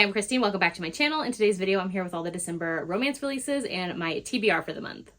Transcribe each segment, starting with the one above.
Hi, I'm Christine. Welcome back to my channel. In today's video, I'm here with all the December romance releases and my TBR for the month.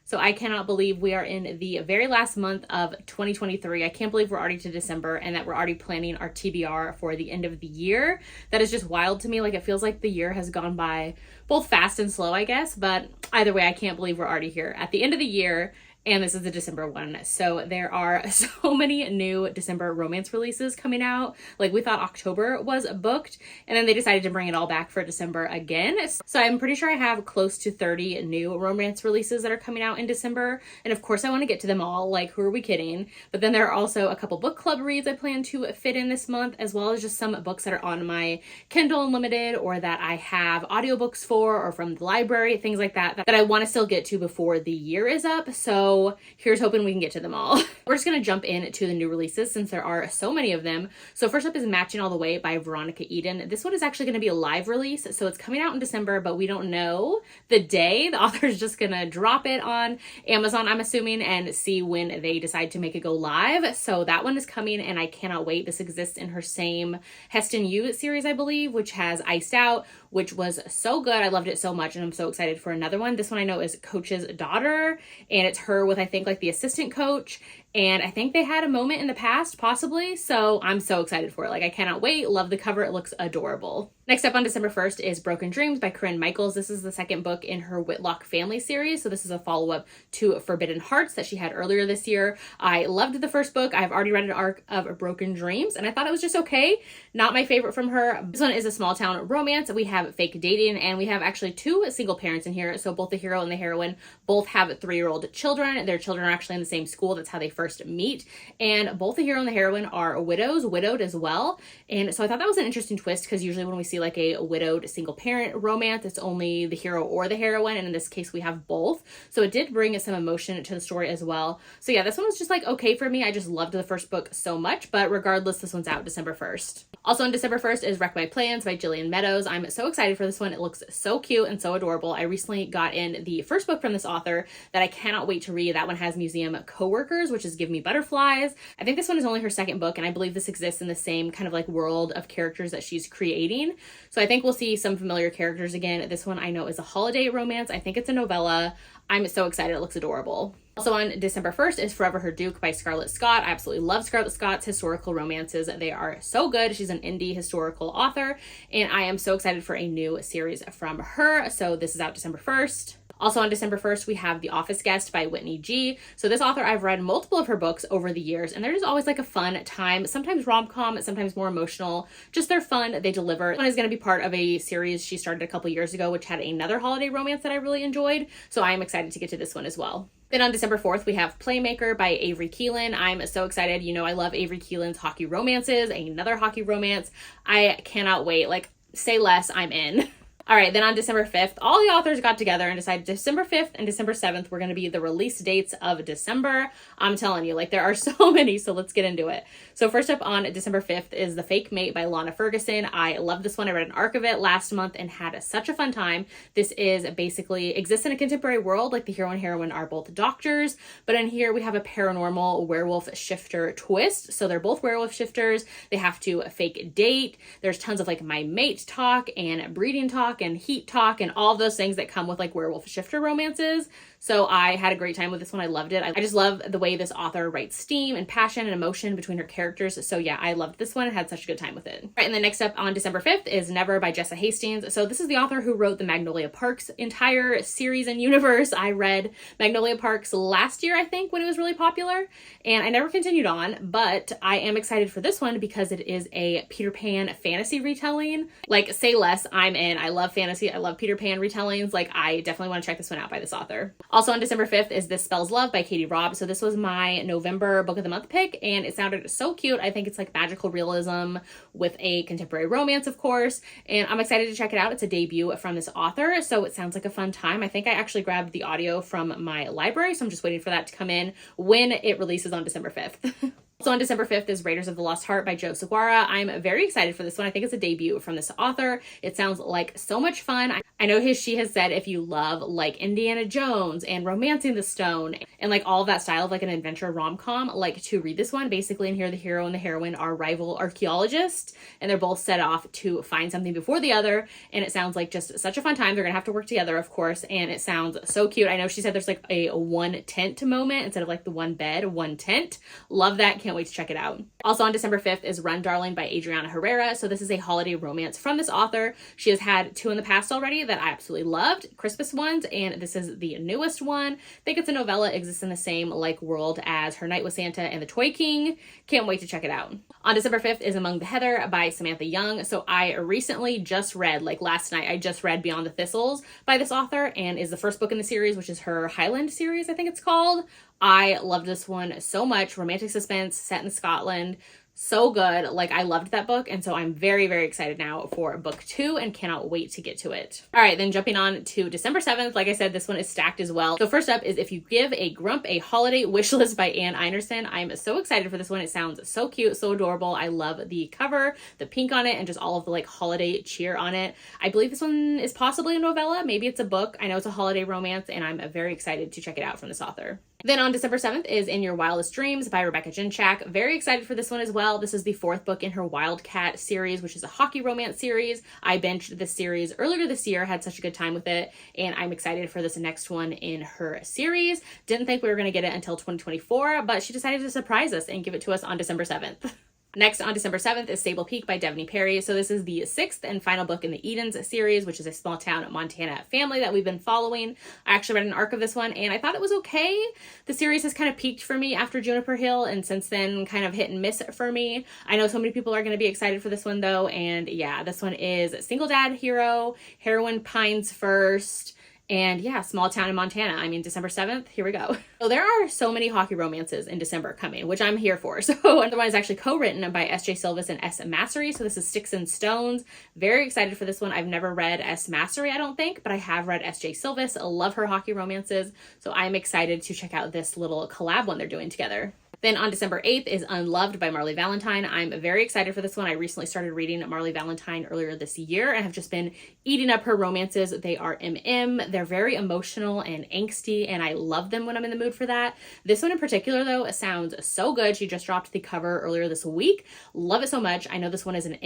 So I cannot believe we are in the very last month of 2023. I can't believe we're already to December and that we're already planning our TBR for the end of the year. That is just wild to me. Like, it feels like the year has gone by both fast and slow, I guess. But either way, I can't believe we're already here at the end of the year. And this is the December one. So there are so many new December romance releases coming out. Like, we thought October was booked, and then they decided to bring it all back for December again. So I'm pretty sure I have close to 30 new romance releases that are coming out in December. And of course I want to get to them all. Like, who are we kidding? But then there are also a couple book club reads I plan to fit in this month, as well as just some books that are on my Kindle Unlimited or that I have audiobooks for or from the library, things like that I want to still get to before the year is up. So here's hoping we can get to them all. We're just going to jump into the new releases since there are so many of them. So first up is Matching All the Way by Veronica. This one is actually going to be a live release. So it's coming out in December, but we don't know the day. The author is just going to drop it on Amazon, I'm assuming, and see when they decide to make it go live. So that one is coming and I cannot wait. This exists in her same Heston Yu series, I believe, which has Iced Out, which was so good. I loved it so much and I'm so excited for another one. This one I know is Coach's Daughter, and it's her with, I think, like the assistant coach, and I think they had a moment in the past possibly, so I'm so excited for it. Like, I cannot wait. Love the cover. It looks adorable. Next up on December 1st is Broken Dreams by Corinne Michaels. This is the second book in her Whitlock family series, so this is a follow-up to Forbidden Hearts that she had earlier this year. I loved the first book. I've already read an arc of Broken Dreams and I thought it was just okay. Not my favorite from her. This one is a small town romance. We have fake dating and we have actually two single parents in here, so both the hero and the heroine both have 3-year-old children. Their children are actually in the same school. That's how they first meet, and both the hero and the heroine are widowed as well. And so I thought that was an interesting twist, because usually when we see like a widowed single parent romance, it's only the hero or the heroine, and in this case we have both. So it did bring some emotion to the story as well. So yeah, this one was just like okay for me. I just loved the first book so much, but regardless, this one's out December 1st. Also on December 1st is Wreck My Plans by Jillian Meadows. I'm so excited for this one. It looks so cute and so adorable. I recently got in the first book from this author that I cannot wait to read. That one has museum coworkers, which is Give Me Butterflies. I think this one is only her second book, and I believe this exists in the same kind of like world of characters that she's creating. So I think we'll see some familiar characters again. This one I know is a holiday romance. I think it's a novella. I'm so excited. It looks adorable. Also on December 1st is Forever Her Duke by Scarlett Scott. I absolutely love Scarlett Scott's historical romances. They are so good. She's an indie historical author, and I am so excited for a new series from her. So this is out December 1st. Also on December 1st, we have The Office Guest by Whitney G. So this author, I've read multiple of her books over the years, and they're just always like a fun time, sometimes rom-com, sometimes more emotional. Just they're fun, they deliver. This one is going to be part of a series she started a couple years ago, which had another holiday romance that I really enjoyed. So I am excited to get to this one as well. Then on December 4th, we have Playmaker by Avery Keelan. I'm so excited. You know, I love Avery Keelan's hockey romances, another hockey romance. I cannot wait. Like, say less, I'm in. All right, then on December 5th, all the authors got together and decided December 5th and December 7th were going to be the release dates of December. I'm telling you, like, there are so many, so let's get into it. So first up on December 5th is The Fake Mate by Lana Ferguson. I love this one. I read an arc of it last month and had such a fun time. This is basically exists in a contemporary world. Like, the hero and heroine are both doctors, but in here we have a paranormal werewolf shifter twist. So they're both werewolf shifters. They have to fake date. There's tons of like my mate talk and breeding talk and heat talk and all of those things that come with like werewolf shifter romances. So I had a great time with this one. I loved it. I just love the way this author writes steam and passion and emotion between her characters. So yeah, I loved this one and had such a good time with it. All right, and then next up on December 5th is Never by Jessa Hastings. So this is the author who wrote the Magnolia Parks entire series and universe. I read Magnolia Parks last year, I think, when it was really popular, and I never continued on, but I am excited for this one because it is a Peter Pan fantasy retelling. Like, say less, I'm in. I love fantasy. I love Peter Pan retellings. Like, I definitely want to check this one out by this author. Also on December 5th is This Spells Love by Katie Robb. So this was my November book of the month pick, and it sounded so cute. I think it's like magical realism with a contemporary romance, of course, and I'm excited to check it out. It's a debut from this author, so it sounds like a fun time. I think I actually grabbed the audio from my library, so I'm just waiting for that to come in when it releases on December 5th. So on December 5th is Raiders of the Lost Heart by Joe Seguara. I'm very excited for this one. I think it's a debut from this author. It sounds like so much fun. I know she has said if you love like Indiana Jones and Romancing the Stone and like all of that style of like an adventure rom-com, like to read this one. Basically in here, the hero and the heroine are rival archaeologists and they're both set off to find something before the other. And it sounds like just such a fun time. They're gonna have to work together, of course, and it sounds so cute. I know she said there's like a one tent moment instead of like the one bed, one tent. Love that. Can't wait to check it out. Also on December 5th is Run Darling by Adriana Herrera. So this is a holiday romance from this author. She has had 2 in the past already that I absolutely loved, Christmas ones, and this is the newest one. I think it's a novella, exists in the same like world as Her Night with Santa and the Toy King. Can't wait to check it out. On December 5th is Among the Heather by Samantha Young. So I recently just read, like last night, I just read Beyond the Thistles by this author and is the first book in the series, which is her Highlander series, I think it's called. I loved this one so much. Romantic suspense set in Scotland. So good. Like I loved that book. And so I'm very, very excited now for book 2 and cannot wait to get to it. All right, then jumping on to December 7th. Like I said, this one is stacked as well. So first up is If You Give a Grump a Holiday Wish List by Anne Einerson. I'm so excited for this one. It sounds so cute, so adorable. I love the cover, the pink on it, and just all of the like holiday cheer on it. I believe this one is possibly a novella. Maybe it's a book. I know it's a holiday romance and I'm very excited to check it out from this author. Then on December 7th is In Your Wildest Dreams by Rebecca Jinchak. Very excited for this one as well. This is the 4th book in her Wildcat series, which is a hockey romance series. I binged this series earlier this year, had such a good time with it, and I'm excited for this next one in her series. Didn't think we were going to get it until 2024, but she decided to surprise us and give it to us on December 7th. Next on December 7th is Sable Peak by Devney Perry. So this is the 6th and final book in the Edens series, which is a small town Montana family that we've been following. I actually read an arc of this one and I thought it was okay. The series has kind of peaked for me after Juniper Hill and since then kind of hit and miss for me. I know so many people are going to be excited for this one though. And yeah, this one is single dad hero, heroine pines first. And yeah, small town in Montana. I mean, December 7th, here we go. So there are so many hockey romances in December coming, which I'm here for. So another one is actually co-written by S.J. Silvis and S. Massery. So this is Sticks and Stones. Very excited for this one. I've never read S. Massery, I don't think, but I have read S.J. Silvis. I love her hockey romances. So I'm excited to check out this little collab one they're doing together. Then on December 8th is Unloved by Marley Valentine. I'm very excited for this one. I recently started reading Marley Valentine earlier this year and have just been eating up her romances. They are They're very emotional and angsty, and I love them when I'm in the mood for that. This one in particular, though, sounds so good. She just dropped the cover earlier this week. Love it so much. I know this one is an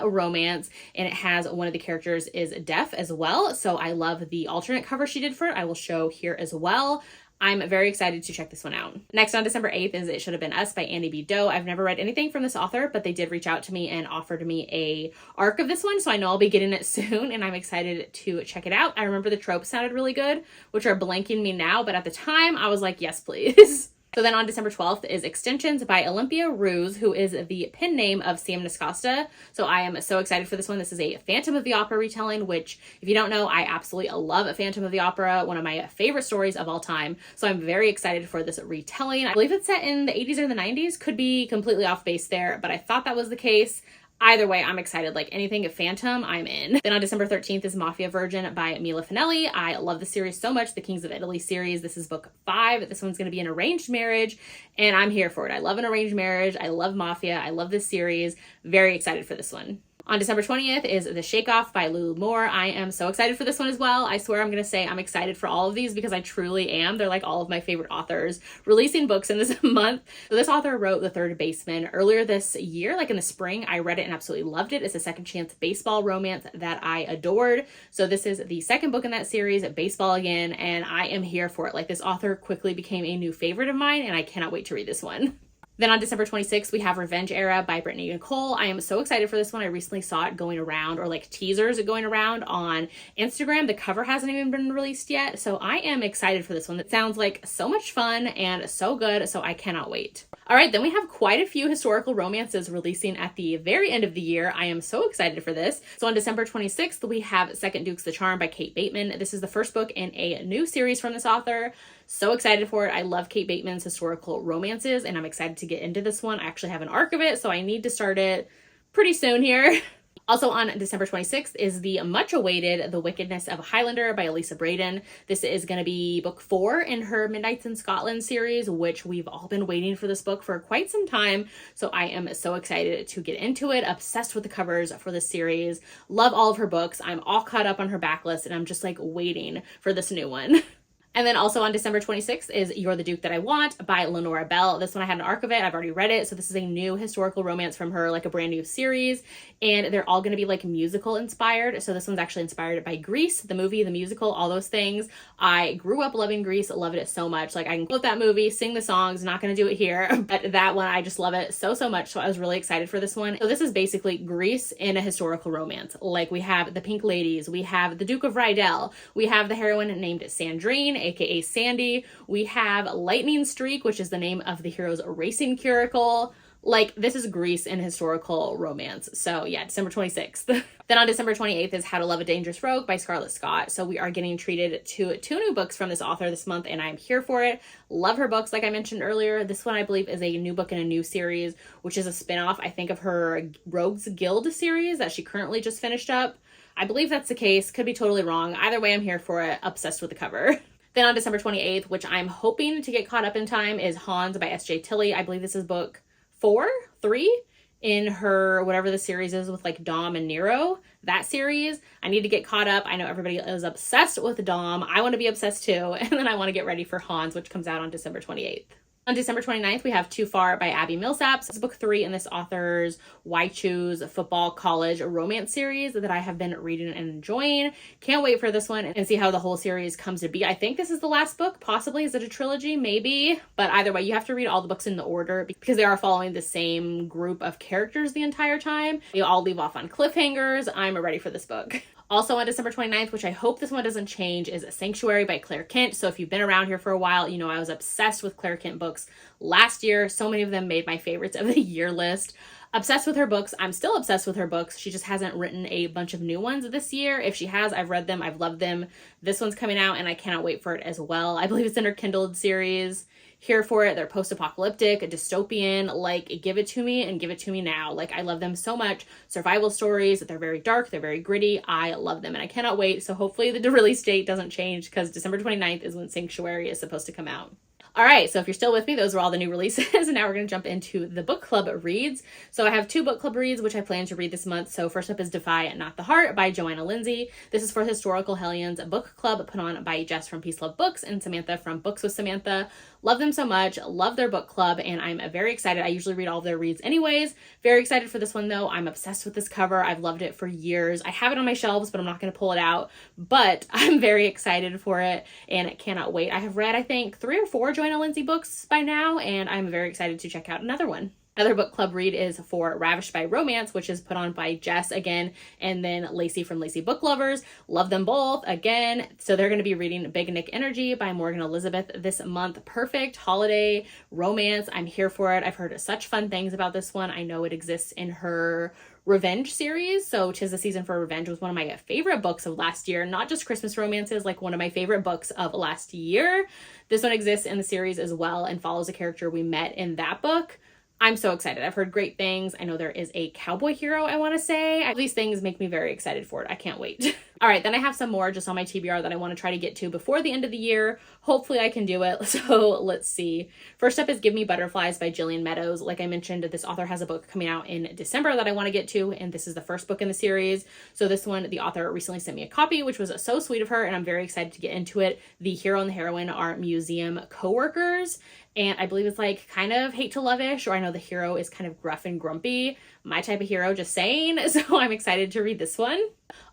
romance, and it has one of the characters is deaf as well. So I love the alternate cover she did for it. I will show here as well. I'm very excited to check this one out. Next on December 8th is It Should Have Been Us by Annie B. Doe. I've never read anything from this author, but they did reach out to me and offered me a arc of this one, so I know I'll be getting it soon, and I'm excited to check it out. I remember the tropes sounded really good, which are blanking me now, but at the time, I was like, yes, please. So then on December 12th is Extensions by Olympia Ruse, who is the pen name of Sam Nascosta. So I am so excited for this one. This is a Phantom of the Opera retelling, which if you don't know, I absolutely love Phantom of the Opera, one of my favorite stories of all time. So I'm very excited for this retelling. I believe it's set in the 80s or the 90s, could be completely off base there, but I thought that was the case. Either way, I'm excited. Like anything Phantom, I'm in. Then on December 13th is Mafia Virgin by Mila Finelli. I love the series so much, the Kings of Italy series. This is book 5. This one's going to be an arranged marriage, and I'm here for it. I love an arranged marriage. I love Mafia. I love this series. Very excited for this one. On December 20th is The Shake Off by Lulu Moore. I am so excited for this one as well. I swear I'm going to say I'm excited for all of these because I truly am. They're like all of my favorite authors releasing books in this month. So this author wrote The Third Baseman earlier this year, like in the spring. I read it and absolutely loved it. It's a second chance baseball romance that I adored. So this is the second book in that series, Baseball Again, and I am here for it. Like this author quickly became a new favorite of mine, and I cannot wait to read this one. Then on December 26th, we have Revenge Era by Brittany Nicole. I am so excited for this one. I recently saw it going around, or like teasers going around on Instagram. The cover hasn't even been released yet, so I am excited for this one. It sounds like so much fun and so good, so I cannot wait. All right, then we have quite a few historical romances releasing at the very end of the year. I am so excited for this. So on December 26th, we have Second Duke's The Charm by Kate Bateman. This is the first book in a new series from this author. So excited for it. I love Kate Bateman's historical romances, and I'm excited to get into this one. I actually have an arc of it, so I need to start it pretty soon here. Also on December 26th is the much awaited The Wickedness of Highlander by Elisa Braden. This is going to be book 4 in her Midnights in Scotland series, which we've all been waiting for this book for quite some time. So I am so excited to get into it. Obsessed with the covers for this series. Love all of her books. I'm all caught up on her backlist and I'm just like waiting for this new one. And then also on December 26th is You're the Duke That I Want by Lenora Bell. This one I had an arc of it. I've already read it. So this is a new historical romance from her, like a brand new series. And they're all going to be like musical inspired. So this one's actually inspired by Grease, the movie, the musical, all those things. I grew up loving Grease, loved it so much. Like I can quote that movie, sing the songs, not going to do it here. But that one, I just love it so, so much. So I was really excited for this one. So this is basically Grease in a historical romance. Like we have the Pink Ladies, we have the Duke of Rydell, we have the heroine named Sandrine, aka Sandy. We have Lightning Streak, which is the name of the hero's racing curricle. Like, this is Grease in historical romance. So yeah, December 26th. Then on December 28th is How to Love a Dangerous Rogue by Scarlett Scott. So we are getting treated to 2 new books from this author this month, and I'm here for it. Love her books, like I mentioned earlier. This one, I believe, is a new book in a new series, which is a spinoff, I think, of her Rogues Guild series that she currently just finished up. I believe that's the case. Could be totally wrong. Either way, I'm here for it. Obsessed with the cover. Then on December 28th, which I'm hoping to get caught up in time, is Hans by S.J. Tilly. I believe this is book 3 in her, whatever the series is with like Dom and Nero, that series. I need to get caught up. I know everybody is obsessed with Dom. I want to be obsessed too. And then I want to get ready for Hans, which comes out on December 28th. On December 29th, we have Too Far by Abby Millsap. It's book 3 in this author's Why Choose Football College romance series that I have been reading and enjoying. Can't wait for this one and see how the whole series comes to be. I think this is the last book, possibly. Is it a trilogy? Maybe. But either way, you have to read all the books in the order because they are following the same group of characters the entire time. They all leave off on cliffhangers. I'm ready for this book. Also on December 29th, which I hope this one doesn't change, is Sanctuary by Claire Kent. So if you've been around here for a while, you know I was obsessed with Claire Kent books last year. So many of them made my favorites of the year list. Obsessed with her books. I'm still obsessed with her books. She just hasn't written a bunch of new ones this year. If she has, I've read them. I've loved them. This one's coming out and I cannot wait for it as well. I believe it's in her Kindled series. Here for it. They're post-apocalyptic, dystopian, like give it to me and give it to me now. Like I love them so much. Survival stories, they're very dark, they're very gritty. I love them and I cannot wait. So hopefully the release date doesn't change because December 29th is when Sanctuary is supposed to come out. All right, so if you're still with me, those are all the new releases. And now we're going to jump into the book club reads. So I have 2 book club reads, which I plan to read this month. So first up is Defy Not the Heart by Joanna Lindsay. This is for Historical Hellions book club put on by Jess from Peace Love Books and Samantha from Books with Samantha. Love them so much. Love their book club. And I'm very excited. I usually read all of their reads anyways. Very excited for this one though. I'm obsessed with this cover. I've loved it for years. I have it on my shelves, but I'm not going to pull it out. But I'm very excited for it and cannot wait. I have read, I think, 3 or 4 Joanna Lindsay books by now, and I'm very excited to check out another one. Another book club read is for Ravished by Romance, which is put on by Jess again, and then Lacey from Lacey Book Lovers. Love them both again. So they're going to be reading Big Nick Energy by Morgan Elizabeth this month. Perfect holiday romance. I'm here for it. I've heard such fun things about this one. I know it exists in her Revenge series. So 'Tis the Season for Revenge was one of my favorite books of last year. Not just Christmas romances, like one of my favorite books of last year. This one exists in the series as well and follows a character we met in that book. I'm so excited. I've heard great things. I know there is a cowboy hero, I want to say. These things make me very excited for it. I can't wait. All right, then I have some more just on my TBR that I want to try to get to before the end of the year. Hopefully I can do it. So let's see. First up is Give Me Butterflies by Jillian Meadows. Like I mentioned, this author has a book coming out in December that I want to get to, and this is the first book in the series. So this one, the author recently sent me a copy, which was so sweet of her, and I'm very excited to get into it. The hero and the heroine are museum co-workers, and I believe it's like kind of hate to love-ish, or I know the hero is kind of gruff and grumpy. My type of hero, just saying. So I'm excited to read this one.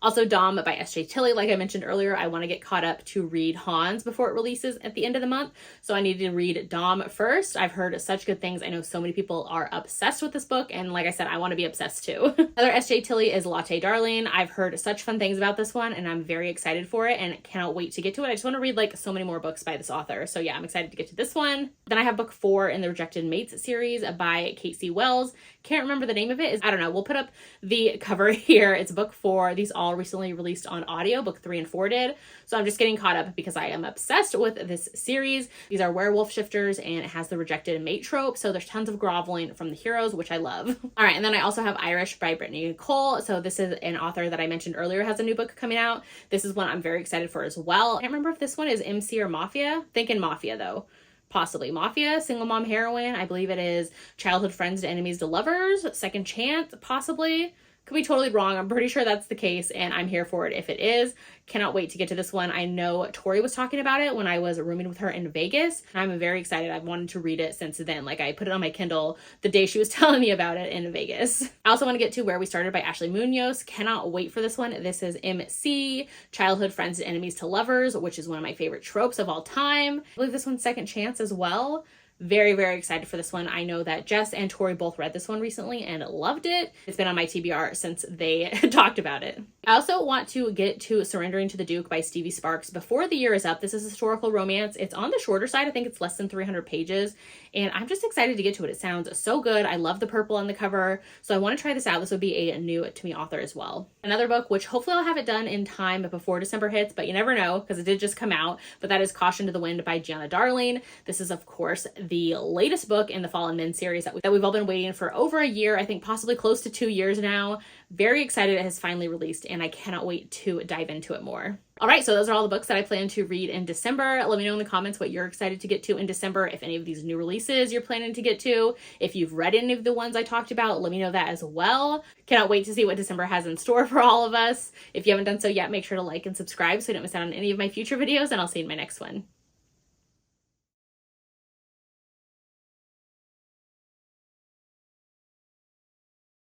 Also Dom by S.J. Tilly. Like I mentioned earlier, I want to get caught up to read Hans before it releases at the end of the month. So I need to read Dom first. I've heard such good things. I know so many people are obsessed with this book. And like I said, I want to be obsessed too. Another S.J. Tilly is Latte Darling. I've heard such fun things about this one and I'm very excited for it and cannot wait to get to it. I just want to read like so many more books by this author. So yeah, I'm excited to get to this one. Then I have book 4 in the Rejected Mates series by Kate C. Wells. can't remember the name of it. I don't know. We'll put up the cover here. It's book 4. These all recently released on audio. Book 3 and 4 did. So I'm just getting caught up because I am obsessed with this series. These are werewolf shifters and it has the rejected mate trope. So there's tons of groveling from the heroes, which I love. All right. And then I also have Irish by Brittany Nicole. So this is an author that I mentioned earlier has a new book coming out. This is one I'm very excited for as well. I can't remember if this one is MC or Mafia. Thinking Mafia though. Possibly Mafia, single mom heroine. I believe it is childhood friends to enemies to lovers, second chance, possibly. Could be totally wrong. I'm pretty sure that's the case and I'm here for it if it is. Cannot wait to get to this one. I know Tori was talking about it when I was rooming with her in Vegas. I'm very excited. I've wanted to read it since then. Like I put it on my Kindle the day she was telling me about it in Vegas. I also want to get to Where We Started by Ashley Munoz. Cannot wait for this one. This is MC, childhood friends and enemies to lovers, which is one of my favorite tropes of all time. I believe this one's second chance as well. Very, very excited for this one. I know that Jess and Tori both read this one recently and loved it. It's been on my TBR since they talked about it. I also want to get to Surrendering to the Duke by Stevie Sparks before the year is up. This is a historical romance. It's on the shorter side. I think it's less than 300 pages. And I'm just excited to get to it. It sounds so good. I love the purple on the cover. So I want to try this out. This would be a new to me author as well. Another book, which hopefully I'll have it done in time before December hits, but you never know because it did just come out. But that is Caution to the Wind by Gianna Darling. This is, of course, the latest book in the Fallen Men series that we've all been waiting for over a year. I think possibly close to 2 years now. Very excited it has finally released and I cannot wait to dive into it more. All right, so those are all the books that I plan to read in December. Let me know in the comments what you're excited to get to in December. If any of these new releases you're planning to get to. If you've read any of the ones I talked about, let me know that as well. Cannot wait to see what December has in store for all of us. If you haven't done so yet, make sure to like and subscribe so you don't miss out on any of my future videos, and I'll see you in my next one.